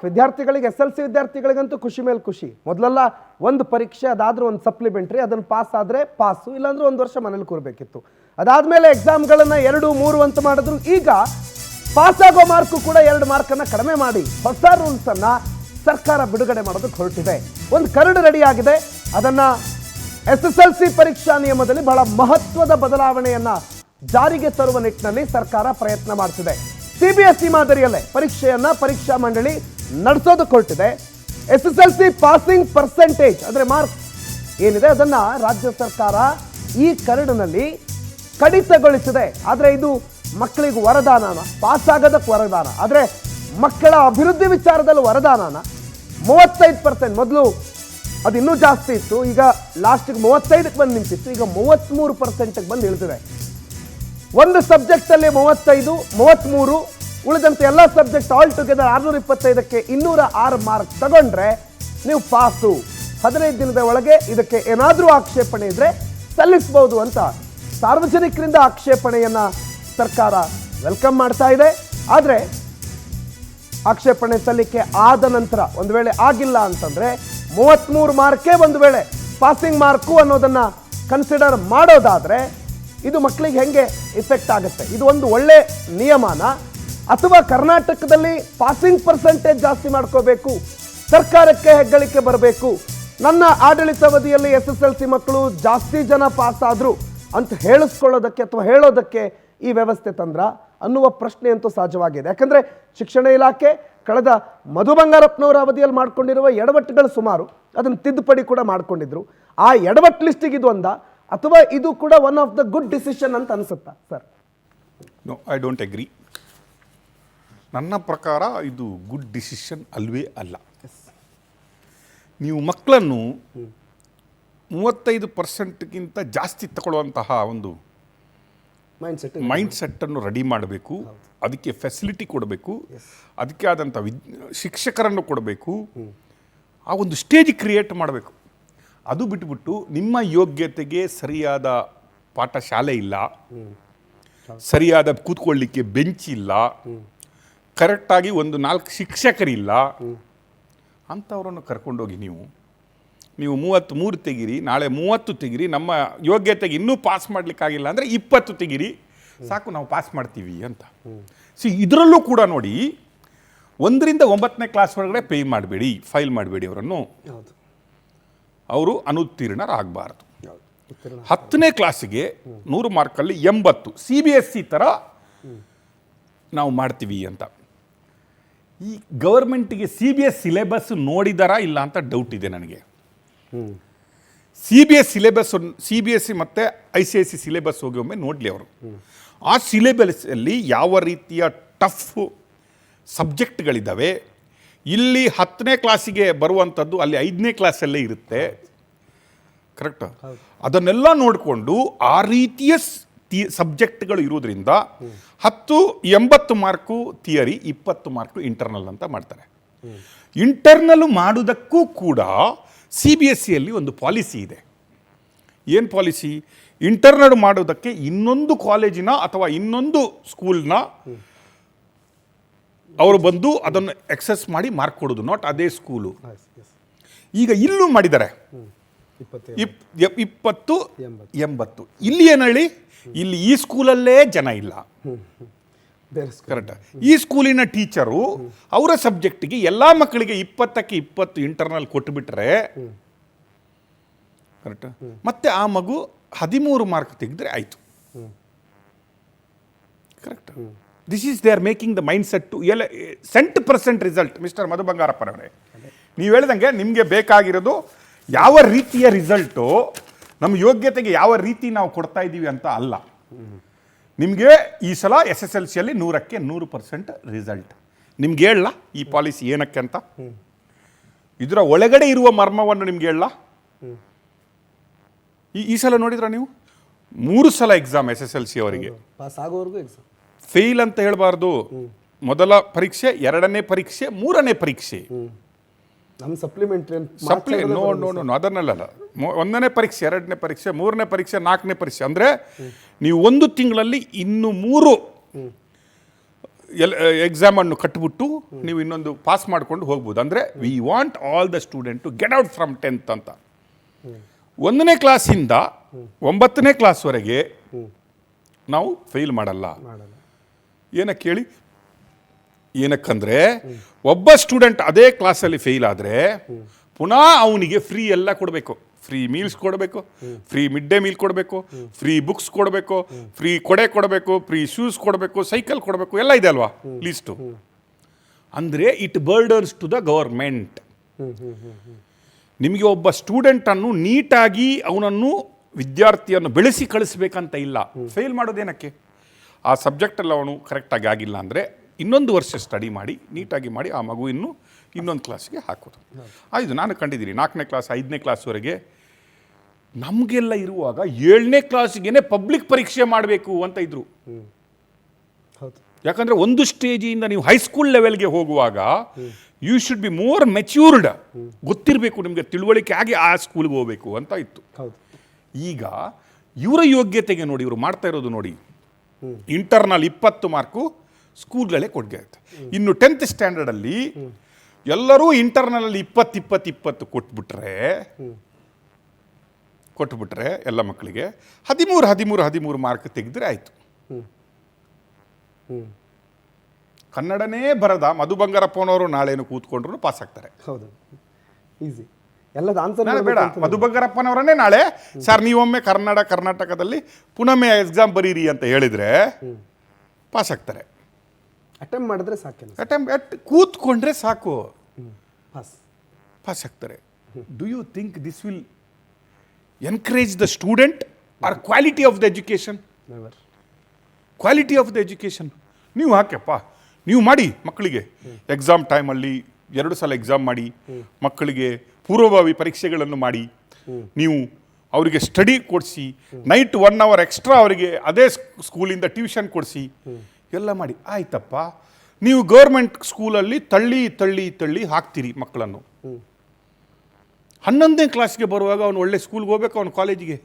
ವಿದ್ಯಾರ್ಥಿಗಳಿಗೆ SLC ವಿದ್ಯಾರ್ಥಿಗಳಿಗಂತೂ ಖುಷಿ ಮೇಲೆ ಖುಷಿ. ಮೊದಲೆಲ್ಲ ಒಂದು ಪರೀಕ್ಷೆ ಅದಾದ್ರೂ ಒಂದು ಸಪ್ಲಿಮೆಂಟರಿ, ಅದನ್ನು ಪಾಸ್ ಆದರೆ ಪಾಸು, ಇಲ್ಲಾಂದ್ರೆ ಒಂದು ವರ್ಷ ಮನೇಲಿ ಕೂರಬೇಕಿತ್ತು. ಅದಾದ್ಮೇಲೆ ಎಕ್ಸಾಮ್ಗಳನ್ನ 2, 3 ಅಂತ ಮಾಡಿದ್ರು. ಈಗ ಪಾಸ್ ಆಗೋ ಮಾರ್ಕು ಕೂಡ 2 ಮಾರ್ಕನ್ನು ಕಡಿಮೆ ಮಾಡಿ ಹೊಸ ರೂಲ್ಸ್ ಅನ್ನ ಸರ್ಕಾರ ಬಿಡುಗಡೆ ಮಾಡೋದಕ್ಕೆ ಹೊರಟಿದೆ. ಒಂದು ಕರಡು ರೆಡಿ ಆಗಿದೆ. ಅದನ್ನ SSLC ಪರೀಕ್ಷಾ ನಿಯಮದಲ್ಲಿ ಬಹಳ ಮಹತ್ವದ ಬದಲಾವಣೆಯನ್ನ ಜಾರಿಗೆ ತರುವ ನಿಟ್ಟಿನಲ್ಲಿ ಸರ್ಕಾರ ಪ್ರಯತ್ನ ಮಾಡ್ತಿದೆ. CBSE ಮಾದರಿಯಲ್ಲೇ ಪರೀಕ್ಷೆಯನ್ನ ಪರೀಕ್ಷಾ ಮಂಡಳಿ ನಡೆಸೋದಕ್ಕೆ ಹೊರಟಿದೆ. SSLC ಪಾಸಿಂಗ್ ಪರ್ಸೆಂಟೇಜ್ ಅಂದ್ರೆ ಮಾರ್ಕ್ಸ್ ಏನಿದೆ ಅದನ್ನ ರಾಜ್ಯ ಸರ್ಕಾರ ಈ ಕರಡಿನಲ್ಲಿ ಕಡಿತಗೊಳಿಸಿದೆ. ಆದ್ರೆ ಇದು ಮಕ್ಕಳಿಗೆ ವರದಾನನ, ಪಾಸ್ ಆಗೋದಕ್ಕೆ ವರದಾನ, ಆದ್ರೆ ಮಕ್ಕಳ ಅಭಿವೃದ್ಧಿ ವಿಚಾರದಲ್ಲಿ ವರದಾನನ 35%. ಮೊದಲು ಅದು ಇನ್ನೂ ಜಾಸ್ತಿ ಇತ್ತು, ಈಗ ಲಾಸ್ಟಿಗೆ 35ಕ್ಕೆ ಬಂದು ನಿಂತಿತ್ತು, ಈಗ 33%ಗೆ ಬಂದು ಇಳಿದಿದೆ. ಒಂದು ಸಬ್ಜೆಕ್ಟ್ ಅಲ್ಲಿ 35, 33, ಉಳಿದಂತೆ ಎಲ್ಲ ಸಬ್ಜೆಕ್ಟ್ ಆಲ್ ಟುಗೆದರ್ 625ಕ್ಕೆ 206 ಮಾರ್ಕ್ ತಗೊಂಡ್ರೆ ನೀವು ಪಾಸು. 15 ದಿನದ ಒಳಗೆ ಇದಕ್ಕೆ ಏನಾದರೂ ಆಕ್ಷೇಪಣೆ ಇದ್ರೆ ಸಲ್ಲಿಸಬಹುದು ಅಂತ ಸಾರ್ವಜನಿಕರಿಂದ ಆಕ್ಷೇಪಣೆಯನ್ನ ಸರ್ಕಾರ ವೆಲ್ಕಮ್ ಮಾಡ್ತಾ ಇದೆ. ಆದರೆ ಆಕ್ಷೇಪಣೆ ಸಲ್ಲಿಕೆ ಆದ ನಂತರ ಒಂದು ವೇಳೆ ಆಗಿಲ್ಲ ಅಂತಂದ್ರೆ 33 ಮಾರ್ಕೇ ಒಂದು ವೇಳೆ ಪಾಸಿಂಗ್ ಮಾರ್ಕು ಅನ್ನೋದನ್ನ ಕನ್ಸಿಡರ್ ಮಾಡೋದಾದ್ರೆ ಇದು ಮಕ್ಕಳಿಗೆ ಹೆಂಗೆ ಇಫೆಕ್ಟ್ ಆಗುತ್ತೆ? ಇದು ಒಂದು ಒಳ್ಳೆ ನಿಯಮನ, ಅಥವಾ ಕರ್ನಾಟಕದಲ್ಲಿ ಪಾಸಿಂಗ್ ಪರ್ಸೆಂಟೇಜ್ ಜಾಸ್ತಿ ಮಾಡ್ಕೋಬೇಕು, ಸರ್ಕಾರಕ್ಕೆ ಹೆಗ್ಗಳಿಕೆ ಬರಬೇಕು, ನನ್ನ ಆಡಳಿತಾವಧಿಯಲ್ಲಿ SSLC ಮಕ್ಕಳು ಜಾಸ್ತಿ ಜನ ಪಾಸ್ ಆದ್ರು ಅಂತ ಹೇಳಿಸ್ಕೊಳ್ಳೋದಕ್ಕೆ ಅಥವಾ ಹೇಳೋದಕ್ಕೆ ಈ ವ್ಯವಸ್ಥೆ ತಂದ್ರ ಅನ್ನುವ ಪ್ರಶ್ನೆ ಅಂತೂ ಸಹಜವಾಗಿದೆ. ಯಾಕಂದ್ರೆ ಶಿಕ್ಷಣ ಇಲಾಖೆ ಕಳೆದ ಮಧು ಬಂಗಾರಪ್ಪನವರ ಅವಧಿಯಲ್ಲಿ ಮಾಡ್ಕೊಂಡಿರುವ ಎಡವಟ್ಟುಗಳು ಸುಮಾರು, ಅದನ್ನು ತಿದ್ದುಪಡಿ ಕೂಡ ಮಾಡ್ಕೊಂಡಿದ್ರು. ಆ ಎಡವಟ್ಟು ಲಿಸ್ಟಿಗೆ ಇದು ಒಂದ, ಅಥವಾ ಇದು ಕೂಡ one of the good decision ಅಂತ ಅನಿಸುತ್ತಾ sir? No, I don't agree. ನನ್ನ ಪ್ರಕಾರ ಇದು ಗುಡ್ ಡಿಸಿಷನ್ ಅಲ್ವೇ ಅಲ್ಲ. ನೀವು ಮಕ್ಕಳನ್ನು 35%ಗಿಂತ ಜಾಸ್ತಿ ತಗೊಳ್ಳುವಂತಹ ಒಂದು ಮೈಂಡ್ ಸೆಟ್ಟನ್ನು ರೆಡಿ ಮಾಡಬೇಕು. ಅದಕ್ಕೆ ಫೆಸಿಲಿಟಿ ಕೊಡಬೇಕು, ಅದಕ್ಕೆ ಆದಂಥ ಶಿಕ್ಷಕರನ್ನು ಕೊಡಬೇಕು, ಆ ಒಂದು ಸ್ಟೇಜ್ ಕ್ರಿಯೇಟ್ ಮಾಡಬೇಕು. ಅದು ಬಿಟ್ಬಿಟ್ಟು ನಿಮ್ಮ ಯೋಗ್ಯತೆಗೆ ಸರಿಯಾದ ಪಾಠ ಶಾಲೆ ಇಲ್ಲ, ಸರಿಯಾದ ಕೂತ್ಕೊಳ್ಳಿಕ್ಕೆ ಬೆಂಚ್ ಇಲ್ಲ, ಕರೆಕ್ಟಾಗಿ 4 ಶಿಕ್ಷಕರಿಲ್ಲ ಅಂಥವ್ರನ್ನು ಕರ್ಕೊಂಡೋಗಿ ನೀವು 33 ತೆಗಿರಿ, ನಾಳೆ 30 ತೆಗಿರಿ, ನಮ್ಮ ಯೋಗ್ಯತೆಗೆ ಇನ್ನೂ ಪಾಸ್ ಮಾಡಲಿಕ್ಕಾಗಿಲ್ಲ ಅಂದರೆ 20 ತೆಗಿರಿ, ಸಾಕು ನಾವು ಪಾಸ್ ಮಾಡ್ತೀವಿ ಅಂತ. ಇದರಲ್ಲೂ ಕೂಡ ನೋಡಿ, 1ರಿಂದ 9ನೇ ಕ್ಲಾಸ್ ಒಳಗಡೆ ಪೇ ಮಾಡಬೇಡಿ, ಫೈಲ್ ಮಾಡಬೇಡಿ ಅವರನ್ನು, ಅವರು ಅನುತ್ತೀರ್ಣರಾಗಬಾರ್ದು. 10ನೇ ಕ್ಲಾಸಿಗೆ 100 ಮಾರ್ಕಲ್ಲಿ 80 CBSE ಥರ ನಾವು ಮಾಡ್ತೀವಿ ಅಂತ. ಈ ಗವರ್ಮೆಂಟಿಗೆ CBSE ಸಿಲೆಬಸ್ ನೋಡಿದಾರಾ ಇಲ್ಲ ಅಂತ ಡೌಟ್ ಇದೆ ನನಗೆ. CBSE ಮತ್ತು ICSE ಸಿಲೆಬಸ್ ಹೋಗಿ ಒಮ್ಮೆ ನೋಡಲಿ ಅವರು. ಆ ಸಿಲೆಬಸ್ಸಲ್ಲಿ ಯಾವ ರೀತಿಯ ಟಫ್ ಸಬ್ಜೆಕ್ಟ್ಗಳಿದ್ದಾವೆ, ಇಲ್ಲಿ 10ನೇ ಕ್ಲಾಸಿಗೆ ಬರುವಂಥದ್ದು ಅಲ್ಲಿ 5ನೇ ಕ್ಲಾಸಲ್ಲೇ ಇರುತ್ತೆ, ಕರೆಕ್ಟ್? ಅದನ್ನೆಲ್ಲ ನೋಡಿಕೊಂಡು ಆ ರೀತಿಯ ಸಬ್ಜೆಕ್ಟ್ಗಳು ಇರೋದ್ರಿಂದ 80 ಮಾರ್ಕು ಥಿಯರಿ, 20 ಮಾರ್ಕು ಇಂಟರ್ನಲ್ ಅಂತ ಮಾಡ್ತಾರೆ. ಇಂಟರ್ನಲ್ ಮಾಡೋದಕ್ಕೂ ಕೂಡ CBSEಯಲ್ಲಿ ಒಂದು ಪಾಲಿಸಿ ಇದೆ. ಏನು ಪಾಲಿಸಿ? ಇಂಟರ್ನಲ್ ಮಾಡೋದಕ್ಕೆ ಇನ್ನೊಂದು ಕಾಲೇಜಿನ ಅಥವಾ ಇನ್ನೊಂದು ಸ್ಕೂಲ್ನ ಅವರು ಬಂದು ಅದನ್ನು ಎಕ್ಸೆಸ್ ಮಾಡಿ ಮಾರ್ಕ್ ಕೊಡೋದು, ನಾಟ್ ಅದೇ ಸ್ಕೂಲು. ಈಗ ಇಲ್ಲೂ ಮಾಡಿದ್ದಾರೆ 20, 80. ಇಲ್ಲಿ ಏನು ಹೇಳಿ, ಇಲ್ಲಿ ಈ ಸ್ಕೂಲಲ್ಲೇ ಜನ ಇಲ್ಲ, ಕರೆಕ್ಟ್? ಈ ಸ್ಕೂಲಿನ ಟೀಚರು ಅವರ ಸಬ್ಜೆಕ್ಟಿಗೆ ಎಲ್ಲ ಮಕ್ಕಳಿಗೆ 20ಕ್ಕೆ 20 ಇಂಟರ್ನಲ್ ಕೊಟ್ಟುಬಿಟ್ರೆ, ಕರೆಕ್ಟ್? ಮತ್ತೆ ಆ ಮಗು 13 ಮಾರ್ಕ್ ತೆಗೆದ್ರೆ ಆಯಿತು, correct? This is they are making the mind set to % result. Mister Madhu ಬಂಗಾರಪ್ಪನವರೇ, ನೀವು ಹೇಳಿದಂಗೆ ನಿಮಗೆ ಬೇಕಾಗಿರೋದು ಯಾವ ರೀತಿಯ ರಿಸಲ್ಟು, ನಮ್ಮ ಯೋಗ್ಯತೆಗೆ ಯಾವ ರೀತಿ ನಾವು ಕೊಡ್ತಾ ಇದ್ದೀವಿ ಅಂತ ಅಲ್ಲ. ನಿಮಗೆ ಈ ಸಲ SSLCಯಲ್ಲಿ 100ಕ್ಕೆ 100% ರಿಸಲ್ಟ್. ನಿಮ್ಗೆ ಹೇಳಲ್ಲ ಈ ಪಾಲಿಸಿ ಏನಕ್ಕೆ ಅಂತ? ಇದರ ಒಳಗಡೆ ಇರುವ ಮರ್ಮವನ್ನು ನಿಮ್ಗೆ ಹೇಳಲ್ಲ? ಈ ಸಲ ನೋಡಿದ್ರ ನೀವು 3 ಸಲ ಎಕ್ಸಾಮ್ SSLC ಅವರಿಗೆ, ಫೇಲ್ ಅಂತ ಹೇಳಬಾರ್ದು. ಮೊದಲ ಪರೀಕ್ಷೆ, 2ನೇ ಪರೀಕ್ಷೆ, 3ನೇ ಪರೀಕ್ಷೆ. ನೋ ಅದನ್ನಲ್ಲ. 1ನೇ ಪರೀಕ್ಷೆ, 2ನೇ ಪರೀಕ್ಷೆ, 3ನೇ ಪರೀಕ್ಷೆ, 4ನೇ ಪರೀಕ್ಷೆ. ಅಂದರೆ ನೀವು 1 ತಿಂಗಳಲ್ಲಿ ಇನ್ನು 3 ಎಕ್ಸಾಮನ್ನು ಕಟ್ಬಿಟ್ಟು ನೀವು ಇನ್ನೊಂದು ಪಾಸ್ ಮಾಡ್ಕೊಂಡು ಹೋಗ್ಬೋದು. ಅಂದರೆ we want all the student to get out from 10th ಅಂತ. 1ನೇ ಕ್ಲಾಸಿಂದ 9ನೇ ಕ್ಲಾಸ್ವರೆಗೆ ನಾವು ಫೇಲ್ ಮಾಡಲ್ಲ. ಏನಕ್ಕೆ ಹೇಳಿ? ಏನಕ್ಕಂದರೆ ಒಬ್ಬ ಸ್ಟೂಡೆಂಟ್ ಅದೇ ಕ್ಲಾಸಲ್ಲಿ ಫೇಲ್ ಆದರೆ ಪುನಃ ಅವನಿಗೆ ಫ್ರೀ ಎಲ್ಲ ಕೊಡಬೇಕು. ಫ್ರೀ ಮೀಲ್ಸ್ ಕೊಡಬೇಕು, ಫ್ರೀ ಮಿಡ್ ಡೇ ಮೀಲ್ ಕೊಡಬೇಕು, ಫ್ರೀ ಬುಕ್ಸ್ ಕೊಡಬೇಕು, ಫ್ರೀ ಕೊಡೆ ಕೊಡಬೇಕು, ಫ್ರೀ ಶೂಸ್ ಕೊಡಬೇಕು, ಸೈಕಲ್ ಕೊಡಬೇಕು, ಎಲ್ಲ ಇದೆ ಅಲ್ವಾ ಲೀಸ್ಟು. ಅಂದರೆ it burdens to the government. ನಿಮಗೆ ಒಬ್ಬ ಸ್ಟೂಡೆಂಟನ್ನು ನೀಟಾಗಿ ಅವನನ್ನು ವಿದ್ಯಾರ್ಥಿಯನ್ನು ಬೆಳೆಸಿ ಕಳಿಸ್ಬೇಕಂತ ಇಲ್ಲ. ಫೇಲ್ ಮಾಡೋದೇನಕ್ಕೆ? ಆ ಸಬ್ಜೆಕ್ಟಲ್ಲಿ ಅವನು ಕರೆಕ್ಟಾಗಿ ಆಗಿಲ್ಲ ಅಂದರೆ ಇನ್ನೊಂದು ವರ್ಷ ಸ್ಟಡಿ ಮಾಡಿ ನೀಟಾಗಿ ಮಾಡಿ ಆ ಮಗುವಿನ್ನು ಇನ್ನೊಂದು ಕ್ಲಾಸ್ಗೆ ಹಾಕೋದು. ಆಯಿತು, ನಾನು ಕಂಡಿದ್ದೀನಿ 4ನೇ ಕ್ಲಾಸ್ 5ನೇ ಕ್ಲಾಸ್ವರೆಗೆ ನಮಗೆಲ್ಲ ಇರುವಾಗ 7ನೇ ಕ್ಲಾಸಿಗೆ ಪಬ್ಲಿಕ್ ಪರೀಕ್ಷೆ ಮಾಡಬೇಕು ಅಂತ ಇದ್ರು. ಯಾಕಂದರೆ ಒಂದು ಸ್ಟೇಜಿಂದ ನೀವು ಹೈಸ್ಕೂಲ್ ಲೆವೆಲ್ಗೆ ಹೋಗುವಾಗ you should be more matured. ಗೊತ್ತಿರಬೇಕು ನಿಮಗೆ, ತಿಳುವಳಿಕೆ ಆಗಿ ಆ ಸ್ಕೂಲ್ಗೆ ಹೋಗಬೇಕು ಅಂತ ಇತ್ತು. ಈಗ ಇವರ ಯೋಗ್ಯತೆಗೆ ನೋಡಿ ಇವರು ಮಾಡ್ತಾ ಇರೋದು ನೋಡಿ, ಇಂಟರ್ನಲ್ 20 ಮಾರ್ಕು ಸ್ಕೂಲ್ಗಳೇ ಕೊಡುಗೆ ಆಗುತ್ತೆ. ಇನ್ನು 10th ಸ್ಟ್ಯಾಂಡರ್ಡಲ್ಲಿ ಎಲ್ಲರೂ ಇಂಟರ್ನಲಲ್ಲಿ 20 ಕೊಟ್ಬಿಟ್ರೆ ಎಲ್ಲ ಮಕ್ಕಳಿಗೆ 13 ಮಾರ್ಕ್ ತೆಗೆದ್ರೆ ಆಯಿತು. ಕನ್ನಡನೇ ಬರದ ಮಧು ಬಂಗಾರಪ್ಪನವರು ನಾಳೇನು ಕೂತ್ಕೊಂಡ್ರು ಪಾಸ್ ಆಗ್ತಾರೆ. ಹೌದು, ಈಸಿ. ಎಲ್ಲದ ಆನ್ಸರ್ ಬೇಡ, ಮಧು ಬಂಗಾರಪ್ಪನವರನ್ನೇ ನಾಳೆ ಸರ್ ನೀವೊಮ್ಮೆ ಕರ್ನಾಟಕದಲ್ಲಿ ಪುನೊಮ್ಮೆ ಎಕ್ಸಾಮ್ ಬರೀರಿ ಅಂತ ಹೇಳಿದರೆ ಪಾಸ್ ಆಗ್ತಾರೆ. ಅಟೆಂಪ್ಟ್ ಮಾಡಿದ್ರೆ ಸಾಕು, ಕೂತ್ಕೊಂಡ್ರೆ ಸಾಕು, ಪಾಸ್ ಆಗ್ತಾರೆ. Do you think this will encourage the student or quality of the education? Quality of the education ನೀವು ಹಾಕ್ಯಪ್ಪ, ನೀವು ಮಾಡಿ ಮಕ್ಕಳಿಗೆ ಎಕ್ಸಾಮ್ ಟೈಮಲ್ಲಿ 2 ಸಲ ಎಕ್ಸಾಮ್ ಮಾಡಿ, ಮಕ್ಕಳಿಗೆ ಪೂರ್ವಭಾವಿ ಪರೀಕ್ಷೆಗಳನ್ನು ಮಾಡಿ, ನೀವು ಅವರಿಗೆ ಸ್ಟಡಿ ಕೊಡಿಸಿ, ನೈಟ್ 1 hour ಎಕ್ಸ್ಟ್ರಾ ಅವರಿಗೆ ಅದೇ ಸ್ಕೂಲಿಂದ ಟ್ಯೂಷನ್ ಕೊಡಿಸಿ, ಎಲ್ಲ ಮಾಡಿ ಆಯ್ತಪ್ಪ. ನೀವು ಗೌರ್ಮೆಂಟ್ ಸ್ಕೂಲಲ್ಲಿ ತಳ್ಳಿ ಹಾಕ್ತೀರಿ ಮಕ್ಕಳನ್ನು. 11ನೇ ಕ್ಲಾಸ್ಗೆ ಬರುವಾಗ ಅವನು ಒಳ್ಳೆ ಸ್ಕೂಲ್ಗೆ ಹೋಗ್ಬೇಕು, ಅವನು ಕಾಲೇಜಿಗೆ.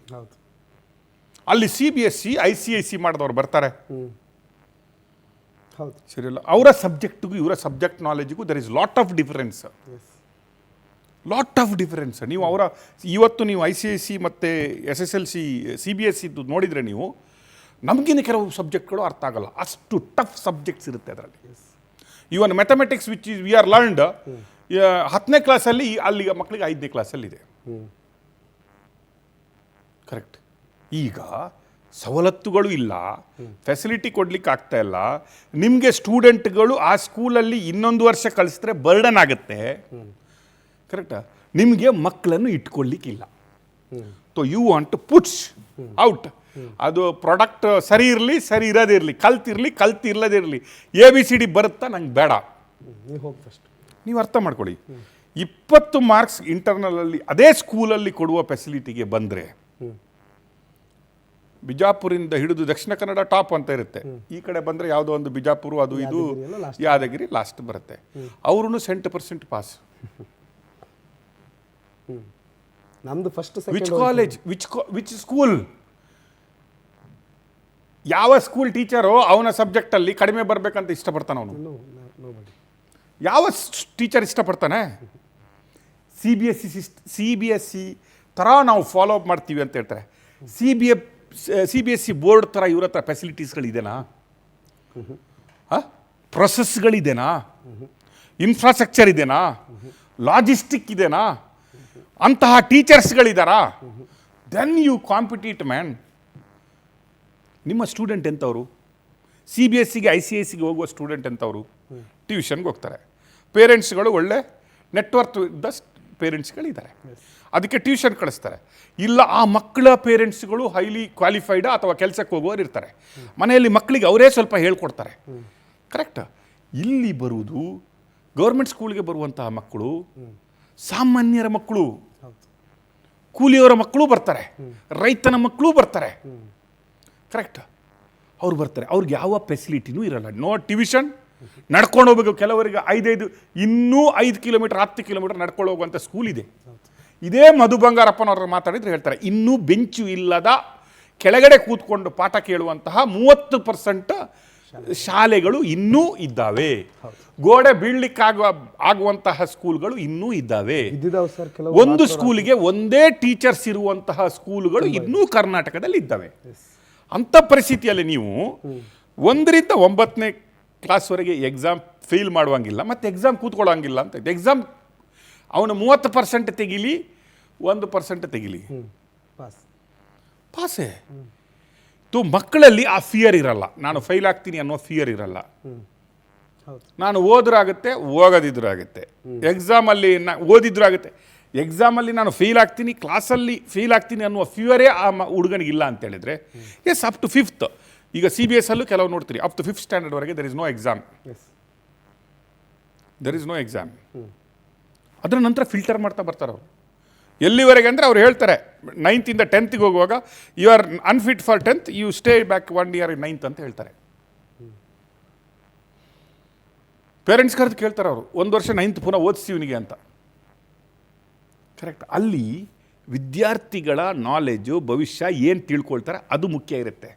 ಅಲ್ಲಿ CBSE ICIC ಮಾಡಿದವ್ರು ಬರ್ತಾರೆ, ಸರಿಯಲ್ಲ? ಅವರ ಸಬ್ಜೆಕ್ಟ್ಗೂ ಇವರ ಸಬ್ಜೆಕ್ಟ್ ನಾಲೆಜ್ಗೂ there is lot of difference. ನೀವು ಇವತ್ತು ನೀವು ICIC ಮತ್ತು SSLC CBSE ನೋಡಿದರೆ ನೀವು ನಮಗಿನ ಕೆಲವು ಸಬ್ಜೆಕ್ಟ್ಗಳು ಅರ್ಥ ಆಗಲ್ಲ, ಅಷ್ಟು ಟಫ್ ಸಬ್ಜೆಕ್ಟ್ಸ್ ಇರುತ್ತೆ ಅದರಲ್ಲಿ. Even mathematics which is we are learned 10ನೇ ಕ್ಲಾಸಲ್ಲಿ, ಅಲ್ಲಿ ಮಕ್ಕಳಿಗೆ 5ನೇ ಕ್ಲಾಸಲ್ಲಿದೆ. ಕರೆಕ್ಟ್. ಈಗ ಸವಲತ್ತುಗಳು ಇಲ್ಲ, ಫೆಸಿಲಿಟಿ ಕೊಡ್ಲಿಕ್ಕೆ ಆಗ್ತಾ ಇಲ್ಲ. ನಿಮಗೆ ಸ್ಟೂಡೆಂಟ್ಗಳು ಆ ಸ್ಕೂಲಲ್ಲಿ ಇನ್ನೊಂದು ವರ್ಷ ಕಳಿಸಿದ್ರೆ ಬರ್ಡನ್ ಆಗುತ್ತೆ. ಕರೆಕ್ಟಾ? ನಿಮಗೆ ಮಕ್ಕಳನ್ನು ಇಟ್ಕೊಳ್ಳಿಕ್ಕಿಲ್ಲ. So you want to puts out. ಅದು ಪ್ರಾಡಕ್ಟ್ ಸರಿ ಇರಲಿ, ಸರಿ ಇರೋದಿರಲಿ, ಕಲ್ತಿರ್ಲದಿರಲಿ, ABCD ಬರುತ್ತಾ ನಂಗೆ ಬೇಡ. ನೀವು ಅರ್ಥ ಮಾಡ್ಕೊಳ್ಳಿ. 20 ಮಾರ್ಕ್ಸ್ ಇಂಟರ್ನಲಲ್ಲಿ ಅದೇ ಸ್ಕೂಲಲ್ಲಿ ಕೊಡುವ ಫೆಸಿಲಿಟಿಗೆ ಬಂದರೆ, ಬಿಜಾಪುರಿಂದ ಹಿಡಿದು ದಕ್ಷಿಣ ಕನ್ನಡ ಟಾಪ್ ಅಂತ ಇರುತ್ತೆ, ಈ ಕಡೆ ಬಂದರೆ ಯಾವುದೋ ಒಂದು ಬಿಜಾಪುರ, ಅದು ಇದು ಯಾದಗಿರಿ ಲಾಸ್ಟ್ ಬರುತ್ತೆ. ಅವ್ರೂ 70% ಪಾಸ್. ನಮ್ದು first which college, which school, ಯಾವ ಸ್ಕೂಲ್ ಟೀಚರು ಅವನ ಸಬ್ಜೆಕ್ಟಲ್ಲಿ ಕಡಿಮೆ ಬರಬೇಕಂತ ಇಷ್ಟಪಡ್ತಾನೆ ಅವನು? ಯಾವ ಟೀಚರ್ ಇಷ್ಟಪಡ್ತಾನೆ? CBSE ಥರ ನಾವು ಫಾಲೋ ಅಪ್ ಮಾಡ್ತೀವಿ ಅಂತ ಹೇಳ್ತಾರೆ. CBSE ಬೋರ್ಡ್ ಥರ ಇವ್ರ ಹತ್ರ ಫೆಸಿಲಿಟೀಸ್ಗಳಿದೆನಾ? ಪ್ರೊಸೆಸ್ಗಳಿದೆನಾ? ಇನ್ಫ್ರಾಸ್ಟ್ರಕ್ಚರ್ ಇದೆನಾ? ಲಾಜಿಸ್ಟಿಕ್ ಇದೆನಾ? ಅಂತಹ ಟೀಚರ್ಸ್ಗಳಿದ್ದಾರಾ? Then you compete man. ನಿಮ್ಮ ಸ್ಟೂಡೆಂಟ್ ಎಂಥವರು? CBSEಗೆ ICICಗೆ ಹೋಗುವ ಸ್ಟೂಡೆಂಟ್ ಎಂಥವರು? ಟ್ಯೂಷನ್ಗೆ ಹೋಗ್ತಾರೆ. ಪೇರೆಂಟ್ಸ್ಗಳು ಒಳ್ಳೆ ನೆಟ್ವರ್ಕ್ ಇದ್ದ ಪೇರೆಂಟ್ಸ್ಗಳಿದ್ದಾರೆ, ಅದಕ್ಕೆ ಟ್ಯೂಷನ್ ಕಳಿಸ್ತಾರೆ. ಇಲ್ಲ, ಆ ಮಕ್ಕಳ ಪೇರೆಂಟ್ಸ್ಗಳು ಹೈಲಿ ಕ್ವಾಲಿಫೈಡ್ ಅಥವಾ ಕೆಲಸಕ್ಕೆ ಹೋಗುವವರು ಇರ್ತಾರೆ, ಮನೆಯಲ್ಲಿ ಮಕ್ಕಳಿಗೆ ಅವರೇ ಸ್ವಲ್ಪ ಹೇಳ್ಕೊಡ್ತಾರೆ. ಕರೆಕ್ಟಾ? ಇಲ್ಲಿ ಬರುವುದು ಗೌರ್ಮೆಂಟ್ ಸ್ಕೂಲ್ಗೆ ಬರುವಂತಹ ಮಕ್ಕಳು ಸಾಮಾನ್ಯರ ಮಕ್ಕಳು, ಕೂಲಿಯವರ ಮಕ್ಕಳು ಬರ್ತಾರೆ, ರೈತನ ಮಕ್ಕಳು ಬರ್ತಾರೆ. ಕರೆಕ್ಟಾ? ಅವ್ರು ಬರ್ತಾರೆ, ಅವ್ರಿಗೆ ಯಾವ ಫೆಸಿಲಿಟಿನೂ ಇರಲ್ಲ. ನೋ ಟ್ಯೂಷನ್, ನಡ್ಕೊಂಡು ಹೋಗ್ಬೇಕು. ಕೆಲವರಿಗೆ 5 ಕಿಲೋಮೀಟರ್ 10 ಕಿಲೋಮೀಟರ್ ನಡ್ಕೊಂಡು ಹೋಗುವಂಥ ಸ್ಕೂಲ್ ಇದೆ. ಇದೇ ಮಧು ಬಂಗಾರಪ್ಪನವ್ರು ಮಾತಾಡಿದ್ರೆ ಹೇಳ್ತಾರೆ, ಇನ್ನೂ ಬೆಂಚು ಇಲ್ಲದ ಕೆಳಗಡೆ ಕೂತ್ಕೊಂಡು ಪಾಠ ಕೇಳುವಂತಹ 30% ಶಾಲೆಗಳು ಇನ್ನೂ ಇದ್ದಾವೆ. ಗೋಡೆ ಆಗುವಂತಹ ಸ್ಕೂಲ್ಗಳು ಇನ್ನೂ ಇದ್ದಾವೆ. ಸರ್ ಒಂದು ಸ್ಕೂಲಿಗೆ ಒಂದೇ ಟೀಚರ್ಸ್ ಇರುವಂತಹ ಸ್ಕೂಲ್ಗಳು ಇನ್ನೂ ಕರ್ನಾಟಕದಲ್ಲಿ ಇದ್ದಾವೆ. ಅಂಥ ಪರಿಸ್ಥಿತಿಯಲ್ಲಿ ನೀವು 1ರಿಂದ 9ನೇ ಕ್ಲಾಸ್ವರೆಗೆ ಎಕ್ಸಾಮ್ ಫೇಲ್ ಮಾಡುವಂಗಿಲ್ಲ, ಮತ್ತು ಎಕ್ಸಾಮ್ ಕೂತ್ಕೊಳ್ಳೋಂಗಿಲ್ಲ ಅಂತ. ಎಕ್ಸಾಮ್ ಅವನು 30% ತೆಗಿಲಿ, 1% ತೆಗಿಲಿ, ಪಾಸೇ. ಮಕ್ಕಳಲ್ಲಿ ಆ ಫಿಯರ್ ಇರಲ್ಲ, ನಾನು ಫೇಲ್ ಆಗ್ತೀನಿ ಅನ್ನೋ ಫಿಯರ್ ಇರಲ್ಲ. ನಾನು ಓದ್ರಾಗುತ್ತೆ, ಹೋಗೋದಿದ್ರು ಆಗುತ್ತೆ. ಎಕ್ಸಾಮಲ್ಲಿ ಓದಿದ್ರು ಆಗುತ್ತೆ. ಎಕ್ಸಾಮಲ್ಲಿ ನಾನು ಫೇಲ್ ಆಗ್ತೀನಿ, ಕ್ಲಾಸಲ್ಲಿ ಫೇಲ್ ಆಗ್ತೀನಿ ಅನ್ನುವ ಫಿಯರೇ ಆ ಹುಡುಗನಿಗಿಲ್ಲ ಅಂತ ಹೇಳಿದ್ರೆ, ಎಸ್ ಅಪ್ ಟು 5th. ಈಗ CBS ಅಲ್ಲೂ ಕೆಲವು ನೋಡ್ತೀರಿ, ಅಪ್ ಟು 5th ಸ್ಟ್ಯಾಂಡರ್ಡ್ವರೆಗೆ ದರ್ ಇಸ್ ನೋ ಎಕ್ಸಾಮ್. ಅದರ ನಂತರ ಫಿಲ್ಟರ್ ಮಾಡ್ತಾ ಬರ್ತಾರೆ ಅವರು. ಎಲ್ಲಿವರೆಗೆ ಅಂದರೆ ಅವ್ರು ಹೇಳ್ತಾರೆ 9th ಇಂದ 10th ಹೋಗುವಾಗ you are unfit for 10th, you stay back 1 year in 9th ಅಂತ ಹೇಳ್ತಾರೆ. ಪೇರೆಂಟ್ಸ್ ಕರೆದು ಕೇಳ್ತಾರೆ ಅವರು, 1 ವರ್ಷ 9th ಪುನಃ ಓದಿಸ್ತೀವನಿಗೆ ಅಂತ. ಕರೆಕ್ಟ್. ಅಲ್ಲಿ ವಿದ್ಯಾರ್ಥಿಗಳ ನಾಲೆಜು, ಭವಿಷ್ಯ ಏನು ತಿಳ್ಕೊಳ್ತಾರೆ ಅದು ಮುಖ್ಯ ಇರುತ್ತೆ.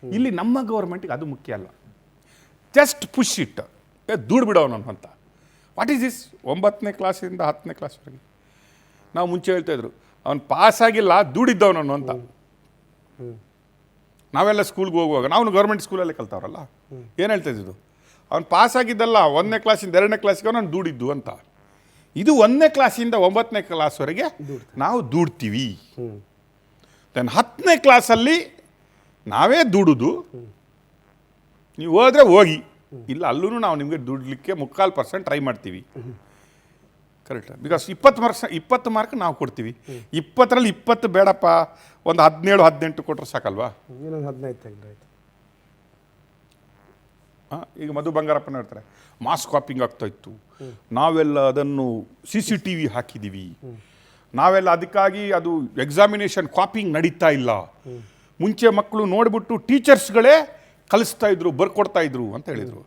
ಇಲ್ಲಿ ನಮ್ಮ ಗೌರ್ಮೆಂಟಿಗೆ ಅದು ಮುಖ್ಯ ಅಲ್ಲ. ಜಸ್ಟ್ ಪುಷ್ ಇಟ್, ದೂಡ್ ಬಿಡೋನು ಅಂತ. What is this? 9ನೇ ಕ್ಲಾಸಿಂದ 10ನೇ ಕ್ಲಾಸ್ವರೆಗೆ ನಾವು ಮುಂಚೆ ಹೇಳ್ತಾಯಿದ್ರು, ಅವನು ಪಾಸಾಗಿಲ್ಲ, ದೂಡಿದ್ದವನನ್ನು ಅಂತ. ನಾವೆಲ್ಲ ಸ್ಕೂಲ್ಗೆ ಹೋಗುವಾಗ, ನಾವು ಗೌರ್ಮೆಂಟ್ ಸ್ಕೂಲಲ್ಲೇ ಕಲ್ತವ್ರಲ್ಲ, ಏನು ಹೇಳ್ತಾಯಿದ್ದು, ಅವ್ನು ಪಾಸಾಗಿದ್ದಲ್ಲ 1ನೇ ಕ್ಲಾಸಿಂದ 2ನೇ ಕ್ಲಾಸಿಗೆ ಅವನು ದೂಡಿದ್ದು ಅಂತ. ಇದು 1ನೇ ಕ್ಲಾಸಿಂದ 9ನೇ ಕ್ಲಾಸ್ವರೆಗೆ ನಾವು ದೂಡ್ತೀವಿ. ದೆನ್ 10ನೇ ಕ್ಲಾಸಲ್ಲಿ ನಾವೇ ದುಡುದು, ನೀವು ಹೋದರೆ ಹೋಗಿ, ಇಲ್ಲ ಅಲ್ಲೂ ನಾವು ನಿಮಗೆ ದುಡ್ಲಿಕ್ಕೆ 3/4% ಟ್ರೈ ಮಾಡ್ತೀವಿ. ಕರೆಕ್ಟ್. ಬಿಕಾಸ್ 20 ಮಾರ್ಕ್ ನಾವು ಕೊಡ್ತೀವಿ. 20ರಲ್ಲಿ 20 ಬೇಡಪ್ಪ, ಒಂದು 17-18 ಕೊಟ್ಟರೆ ಸಾಕಲ್ವಾ? 15 ಈಗ ಮಧು ಬಂಗಾರಪ್ಪನ ಹೇಳ್ತಾರೆ, ಮಾಸ್ ಕಾಪಿಂಗ್ ಆಗ್ತಾ ಇತ್ತು, ನಾವೆಲ್ಲ ಅದನ್ನು CCTV ಹಾಕಿದ್ದೀವಿ, ನಾವೆಲ್ಲ ಅದಕ್ಕಾಗಿ ಅದು ಎಕ್ಸಾಮಿನೇಷನ್ ಕಾಪಿಂಗ್ ನಡೀತಾ ಇಲ್ಲ, ಮುಂಚೆ ಮಕ್ಕಳು ನೋಡಿಬಿಟ್ಟು ಟೀಚರ್ಸ್ಗಳೇ ಕಲಿಸ್ತಾ ಇದ್ರು, ಬರ್ಕೊಡ್ತಾ ಇದ್ರು ಅಂತ ಹೇಳಿದರು.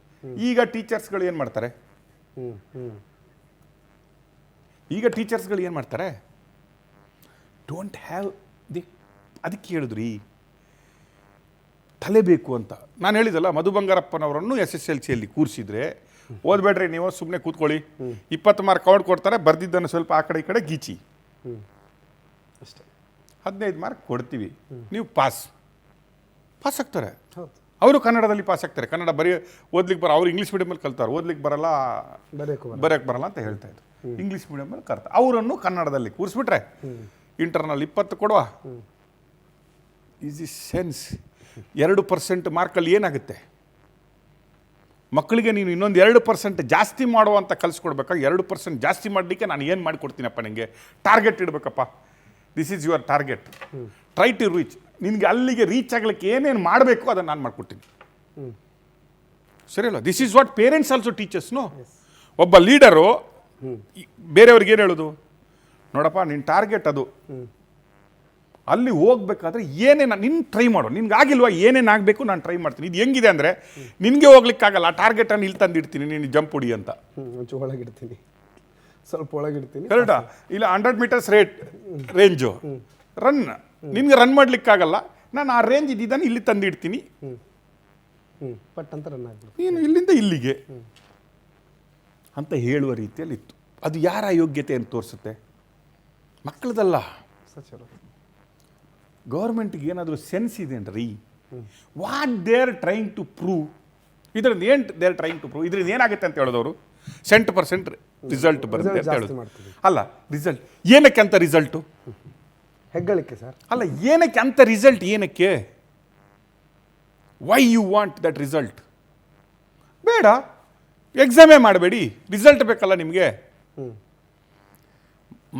ಈಗ ಟೀಚರ್ಸ್ಗಳು ಏನು ಮಾಡ್ತಾರೆ? ಡೋಂಟ್ ಹ್ಯಾವ್ ಅದಕ್ಕೆ ಹೇಳಿದ್ರಿ ತಲೆ ಬೇಕು ಅಂತ. ನಾನು ಹೇಳಿದಲ್ಲ, ಮಧು ಬಂಗಾರಪ್ಪನವರನ್ನು SSLCಯಲ್ಲಿ ಕೂರಿಸಿದ್ರೆ, ಓದ್ಬೇಡ್ರಿ ನೀವು, ಸುಮ್ಮನೆ ಕೂತ್ಕೊಳ್ಳಿ, 20 ಮಾರ್ಕ್ ಕೌಂಟ್ ಕೊಡ್ತಾರೆ, ಬರ್ದಿದ್ದನ್ನು ಸ್ವಲ್ಪ ಆ ಕಡೆ ಈ ಕಡೆ ಗೀಚಿ, ಅಷ್ಟೇ, 15 ಮಾರ್ಕ್ ಕೊಡ್ತೀವಿ, ನೀವು ಪಾಸ್ ಆಗ್ತಾರೆ. ಅವರು ಕನ್ನಡದಲ್ಲಿ ಪಾಸ್ ಆಗ್ತಾರೆ. ಕನ್ನಡ ಓದ್ಲಿಕ್ಕೆ ಅವ್ರು ಇಂಗ್ಲೀಷ್ ಮೀಡಿಯಮಲ್ಲಿ ಕಲ್ತಾರೆ, ಓದ್ಲಿಕ್ಕೆ ಬರಲ್ಲ, ಬರೆಯೋಕ್ಕೆ ಬರಲ್ಲ ಅಂತ ಹೇಳ್ತಾ ಇದ್ರು. ಇಂಗ್ಲೀಷ್ ಮೀಡಿಯಮಲ್ಲಿ ಕಲ್ತಾರೆ. ಅವರನ್ನು ಕನ್ನಡದಲ್ಲಿ ಕೂರಿಸ್ಬಿಟ್ರೆ ಇಂಟರ್ನಲ್ 20 ಕೊಡುವ. Is is sense? 2% ಮಾರ್ಕಲ್ಲಿ ಏನಾಗುತ್ತೆ? ಮಕ್ಕಳಿಗೆ ನೀನು ಇನ್ನೊಂದು 2% ಜಾಸ್ತಿ ಮಾಡುವಂತ ಕಲಿಸ್ಕೊಡ್ಬೇಕಾ? 2% ಜಾಸ್ತಿ ಮಾಡಲಿಕ್ಕೆ ನಾನು ಏನು ಮಾಡಿಕೊಡ್ತೀನಪ್ಪ, ನಿಮಗೆ ಟಾರ್ಗೆಟ್ ಇಡಬೇಕಪ್ಪ, this is your target, try to reach. ನಿನಗೆ ಅಲ್ಲಿಗೆ ರೀಚ್ ಆಗಲಿಕ್ಕೆ ಏನೇನು ಮಾಡಬೇಕು ಅದನ್ನು ನಾನು ಮಾಡಿಕೊಡ್ತೀನಿ. ಸರಿ ಅಲ್ಲ? This is what parents also ಟೀಚರ್ಸ್ನು. ಒಬ್ಬ ಲೀಡರು ಬೇರೆಯವ್ರಿಗೆ ಏನು ಹೇಳೋದು, ನೋಡಪ್ಪ ನಿನ್ನ ಟಾರ್ಗೆಟ್ ಅದು, ಅಲ್ಲಿ ಹೋಗ್ಬೇಕಾದ್ರೆ ಏನೇನು ನಿನ್ನ ಟ್ರೈ ಮಾಡು, ನಿನ್ಗೆ ಆಗಿಲ್ವಾ, ಏನೇನು ಆಗಬೇಕು ನಾನು ಟ್ರೈ ಮಾಡ್ತೀನಿ. ಇದು ಹೆಂಗಿದೆ ಅಂದರೆ, ನಿನಗೆ ಹೋಗ್ಲಿಕ್ಕಾಗಲ್ಲ, ಆ ಟಾರ್ಗೆಟನ್ನು ಇಲ್ಲಿ ತಂದಿಡ್ತೀನಿ, ನೀನು ಜಂಪ್ ಹೊಡಿ ಅಂತ. ಒಳಗಿಡ್ತೀನಿ, ಸ್ವಲ್ಪ ಒಳಗಿಡ್ತೀನಿ, ಕರೆಕ್ಟಾ? ಇಲ್ಲ 100 ಮೀಟರ್ಸ್ ರೇಂಜು ರನ್, ನಿನ್ಗೆ ರನ್ ಮಾಡ್ಲಿಕ್ಕಾಗಲ್ಲ, ನಾನು ಆ ರೇಂಜ್ ಇದ್ದಿದ್ದಾನೆ ಇಲ್ಲಿ ತಂದಿಡ್ತೀನಿ, ಪಟ್ ಅಂತ ರನ್ ಆಗ್ಬಿಡು, ನೀನು ಇಲ್ಲಿಂದ ಇಲ್ಲಿಗೆ ಅಂತ ಹೇಳುವ ರೀತಿಯಲ್ಲಿ ಇತ್ತು. ಅದು ಯಾರ ಯೋಗ್ಯತೆಯನ್ನು ತೋರಿಸುತ್ತೆ? ಮಕ್ಕಳದಲ್ಲ. ಗೌರ್ಮೆಂಟ್ಗೆ ಏನಾದರೂ ಸೆನ್ಸ್ ಇದೆ ಅನ್ರಿ, what they are trying to prove, ಇದರಿಂದ ಏನು they are trying to prove, ಇದರಿಂದ ಏನಾಗುತ್ತೆ ಅಂತ ಹೇಳೋದವರು 70% ರಿಸಲ್ಟ್ ಬರುತ್ತೆ ಅಂತ ಹೇಳೋದು. ಅಲ್ಲ, ರಿಸಲ್ಟ್ ಏನಕ್ಕೆ ಅಂತ ರಿಸಲ್ಟು? ಹೆಗ್ಗಳಿಕೆ ಸರ್. ಅಲ್ಲ, ಏನಕ್ಕೆ ಅಂತ ರಿಸಲ್ಟ್? ಏನಕ್ಕೆ? Why you want that result? ಬೇಡ, ಎಕ್ಸಾಮೇ ಮಾಡಬೇಡಿ, ರಿಸಲ್ಟ್ ಬೇಕಲ್ಲ ನಿಮಗೆ.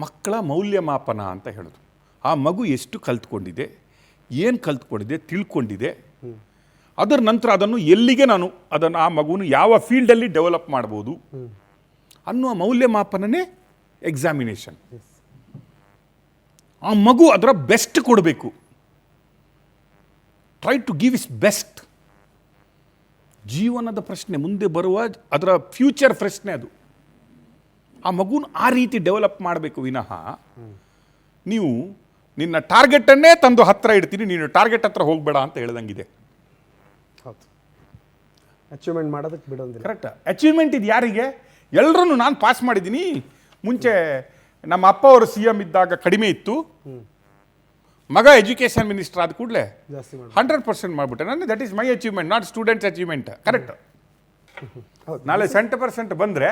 ಮಕ್ಕಳ ಮೌಲ್ಯಮಾಪನ ಅಂತ ಹೇಳೋದು. ಆ ಮಗು ಎಷ್ಟು ಕಲ್ತ್ಕೊಂಡಿದೆ, ಏನು ಕಲ್ತ್ಕೊಂಡಿದೆ, ತಿಳ್ಕೊಂಡಿದೆ, ಅದರ ನಂತರ ಅದನ್ನು ಎಲ್ಲಿಗೆ ನಾನು ಅದನ್ನು ಆ ಮಗುವನ್ನು ಯಾವ ಫೀಲ್ಡಲ್ಲಿ ಡೆವಲಪ್ ಮಾಡ್ಬೋದು ಅನ್ನುವ ಮೌಲ್ಯಮಾಪನನೇ ಎಕ್ಸಾಮಿನೇಷನ್. ಆ ಮಗು ಅದರ ಬೆಸ್ಟ್ ಕೊಡಬೇಕು, try to give his best. ಜೀವನದ ಪ್ರಶ್ನೆ, ಮುಂದೆ ಬರುವ ಅದರ ಫ್ಯೂಚರ್ ಪ್ರಶ್ನೆ ಅದು. ಆ ಮಗುನ ಆ ರೀತಿ ಡೆವಲಪ್ ಮಾಡಬೇಕು ವಿನಃ ನೀವು ನಿನ್ನ ಟಾರ್ಗೆಟನ್ನೇ ತಂದು ಹತ್ತಿರ ಇಡ್ತೀನಿ, ನೀನು ಟಾರ್ಗೆಟ್ ಹತ್ರ ಹೋಗಬೇಡ ಅಂತ ಹೇಳ್ದಂಗಿದೆ. ಅಚೀವ್ಮೆಂಟ್ ಮಾಡೋದಕ್ಕೆ ಬಿಡೋದಿಲ್ಲ. ಕರೆಕ್ಟ್. ಅಚೀವ್ಮೆಂಟ್ ಇದು ಯಾರಿಗೆ? ಎಲ್ಲರೂ ನಾನು ಪಾಸ್ ಮಾಡಿದ್ದೀನಿ. ಮುಂಚೆ ನಮ್ಮ ಅಪ್ಪ ಅವರು CM ಇದ್ದಾಗ ಕಡಿಮೆ ಇತ್ತು, ಮಗ ಎಜುಕೇಷನ್ ಮಿನಿಸ್ಟರ್ ಆದ ಕೂಡಲೇ ಜಾಸ್ತಿ ಮಾಡಿ 100% ಮಾಡಿಬಿಟ್ಟೆ ನಾನು. That is my achievement, not students achievement. Correct. ನಾಳೆ 70% ಬಂದರೆ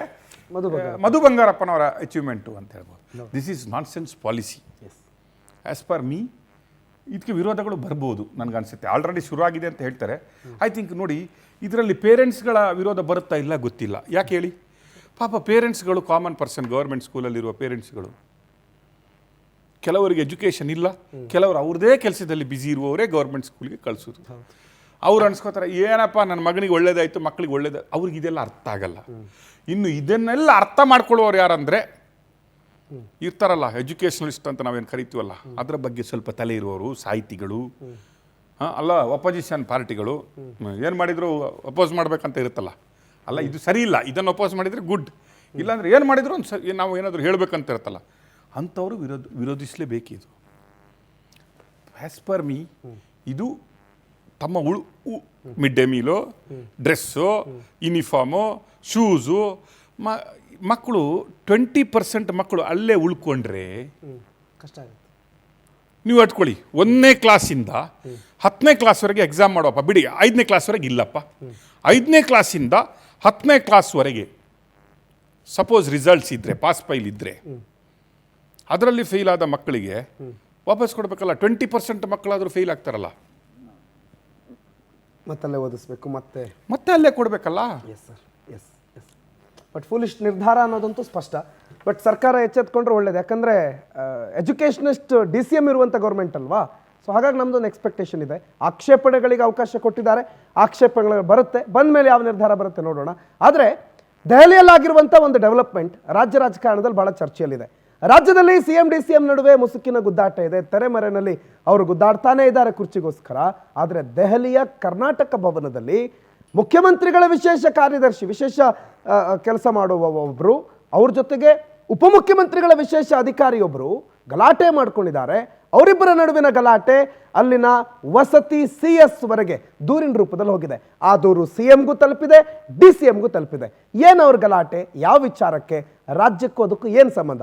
ಮಧು ಬಂಗಾರಪ್ಪನವರ ಅಚೀವ್ಮೆಂಟು ಅಂತ ಹೇಳ್ಬೋದು. This is non sense policy as per me. ಇದಕ್ಕೆ ವಿರೋಧಗಳು ಬರ್ಬೋದು ನನಗನ್ಸುತ್ತೆ. ಆಲ್ರೆಡಿ ಶುರುವಾಗಿದೆ ಅಂತ ಹೇಳ್ತಾರೆ. ಐ ಥಿಂಕ್ ನೋಡಿ, ಇದರಲ್ಲಿ ಪೇರೆಂಟ್ಸ್ಗಳ ವಿರೋಧ ಬರುತ್ತಾ ಇಲ್ಲ ಗೊತ್ತಿಲ್ಲ. ಯಾಕೆ ಹೇಳಿ? ಪಾಪ ಪೇರೆಂಟ್ಸ್ಗಳು ಕಾಮನ್ ಪರ್ಸನ್, ಗೌರ್ಮೆಂಟ್ ಸ್ಕೂಲಲ್ಲಿರುವ ಪೇರೆಂಟ್ಸ್ಗಳು, ಕೆಲವರಿಗೆ ಎಜುಕೇಷನ್ ಇಲ್ಲ, ಕೆಲವರು ಅವ್ರದ್ದೇ ಕೆಲಸದಲ್ಲಿ ಬ್ಯುಸಿ ಇರುವವರೇ ಗೌರ್ಮೆಂಟ್ ಸ್ಕೂಲ್ಗೆ ಕಳಿಸೋದು. ಅವ್ರು ಅನ್ಸ್ಕೋತಾರೆ ಏನಪ್ಪ ನನ್ನ ಮಗನಿಗೆ ಒಳ್ಳೇದಾಯಿತು, ಮಕ್ಕಳಿಗೆ ಒಳ್ಳೇದಾಯ್ತು. ಅವ್ರಿಗೆ ಇದೆಲ್ಲ ಅರ್ಥ ಆಗಲ್ಲ. ಇನ್ನು ಇದನ್ನೆಲ್ಲ ಅರ್ಥ ಮಾಡ್ಕೊಳ್ಳೋರು ಯಾರಂದರೆ ಇರ್ತಾರಲ್ಲ ಎಜುಕೇಷನಲಿಸ್ಟ್ ಅಂತ ನಾವೇನು ಕರಿತೀವಲ್ಲ, ಅದರ ಬಗ್ಗೆ ಸ್ವಲ್ಪ ತಲೆ ಇರುವವರು, ಸಾಹಿತಿಗಳು, ಅಲ್ಲ ಅಪೋಸಿಷನ್ ಪಾರ್ಟಿಗಳು ಏನು ಮಾಡಿದ್ರು ಅಪೋಸ್ ಮಾಡ್ಬೇಕಂತ ಇರುತ್ತಲ್ಲ, ಅಲ್ಲ ಇದು ಸರಿ ಇಲ್ಲ, ಇದನ್ನು ಅಪೋಸ್ ಮಾಡಿದರೆ ಗುಡ್, ಇಲ್ಲಾಂದ್ರೆ ಏನು ಮಾಡಿದ್ರು ಒಂದು ನಾವು ಏನಾದರೂ ಹೇಳಬೇಕಂತ ಇರುತ್ತಲ್ಲ, ಅಂಥವರು ವಿರೋಧಿಸಲೇಬೇಕಿದು. ಆ್ಯಸ್ ಪರ್ ಮೀ ಇದು ತಮ್ಮ mid day meal, dress, uniform, shoes, ಮಕ್ಕಳು 20% ಮಕ್ಕಳು ಅಲ್ಲೇ ಉಳ್ಕೊಂಡ್ರೆ ಕಷ್ಟ ಆಗುತ್ತೆ. ನೀವು ಅಟ್ಕೊಳ್ಳಿ, 1ನೇ ಕ್ಲಾಸಿಂದ 10ನೇ ಕ್ಲಾಸ್ವರೆಗೆ ಎಕ್ಸಾಮ್ ಮಾಡೋಪ್ಪ, ಬಿಡಿ 5ನೇ ಕ್ಲಾಸ್ವರೆಗೆ ಇಲ್ಲಪ್ಪ, 5ನೇ ಕ್ಲಾಸಿಂದ 10ನೇ ಕ್ಲಾಸ್ವರೆಗೆ ಸಪೋಸ್ ರಿಸಲ್ಟ್ಸ್ ಇದ್ದರೆ, ಪಾಸ್ ಫೈಲ್ ಇದ್ದರೆ, ಅದರಲ್ಲಿ ಫೇಲ್ ಆದ ಮಕ್ಕಳಿಗೆ ವಾಪಸ್ ಕೊಡಬೇಕಲ್ಲ. 20% ಮಕ್ಕಳಾದರೂ ಫೇಲ್ ಆಗ್ತಾರಲ್ಲ, ಮತ್ತಲ್ಲೇ ಓದಿಸ್ಬೇಕು, ಮತ್ತೆ ಅಲ್ಲೇ ಕೊಡಬೇಕಲ್ಲ. Yes sir, yes yes. But foolish ನಿರ್ಧಾರ ಅನ್ನೋದಂತೂ ಸ್ಪಷ್ಟ. ಬಟ್ ಸರ್ಕಾರ ಎಚ್ಚೆತ್ಕೊಂಡ್ರೆ ಒಳ್ಳೇದು. ಯಾಕಂದರೆ ಎಜುಕೇಷನಿಸ್ಟ್ DCM ಇರುವಂಥ ಗೌರ್ಮೆಂಟ್ ಅಲ್ವಾ, ಸೊ ಹಾಗಾಗಿ ನಮ್ಮದೊಂದು ಎಕ್ಸ್ಪೆಕ್ಟೇಷನ್ ಇದೆ. ಆಕ್ಷೇಪಣೆಗಳಿಗೆ ಅವಕಾಶ ಕೊಟ್ಟಿದ್ದಾರೆ, ಆಕ್ಷೇಪಣೆಗಳು ಬರುತ್ತೆ, ಬಂದ ಮೇಲೆ ಯಾವ ನಿರ್ಧಾರ ಬರುತ್ತೆ ನೋಡೋಣ. ಆದರೆ ದೆಹಲಿಯಲ್ಲಾಗಿರುವಂಥ ಒಂದು ಡೆವಲಪ್ಮೆಂಟ್ ರಾಜ್ಯ ರಾಜಕಾರಣದಲ್ಲಿ ಭಾಳ ಚರ್ಚೆಯಲ್ಲಿದೆ. ರಾಜ್ಯದಲ್ಲಿ CM DCM ನಡುವೆ ಮುಸುಕಿನ ಗುದ್ದಾಟ ಇದೆ. ತೆರೆಮರೆಯಲ್ಲಿ ಅವರು ಗುದ್ದಾಡ್ತಾನೇ ಇದ್ದಾರೆ ಕುರ್ಚಿಗೋಸ್ಕರ. ಆದರೆ ದೆಹಲಿಯ ಕರ್ನಾಟಕ ಭವನದಲ್ಲಿ ಮುಖ್ಯಮಂತ್ರಿಗಳ ವಿಶೇಷ ಕಾರ್ಯದರ್ಶಿ, ವಿಶೇಷ ಕೆಲಸ ಮಾಡುವ ಒಬ್ಬರು, ಅವ್ರ ಜೊತೆಗೆ ಉಪಮುಖ್ಯಮಂತ್ರಿಗಳ ವಿಶೇಷ ಅಧಿಕಾರಿಯೊಬ್ಬರು ಗಲಾಟೆ ಮಾಡ್ಕೊಂಡಿದ್ದಾರೆ. ಅವರಿಬ್ಬರ ನಡುವಿನ ಗಲಾಟೆ ಅಲ್ಲಿನ ವಸತಿ CS ವರೆಗೆ ದೂರಿನ ರೂಪದಲ್ಲಿ ಹೋಗಿದೆ. ಆ ದೂರು CMಗೂ ತಲುಪಿದೆ, DCMಗೂ ತಲುಪಿದೆ. ಏನು ಅವ್ರ ಗಲಾಟೆ, ಯಾವ ವಿಚಾರಕ್ಕೆ, ರಾಜ್ಯಕ್ಕೂ ಅದಕ್ಕೂ ಏನು ಸಂಬಂಧ?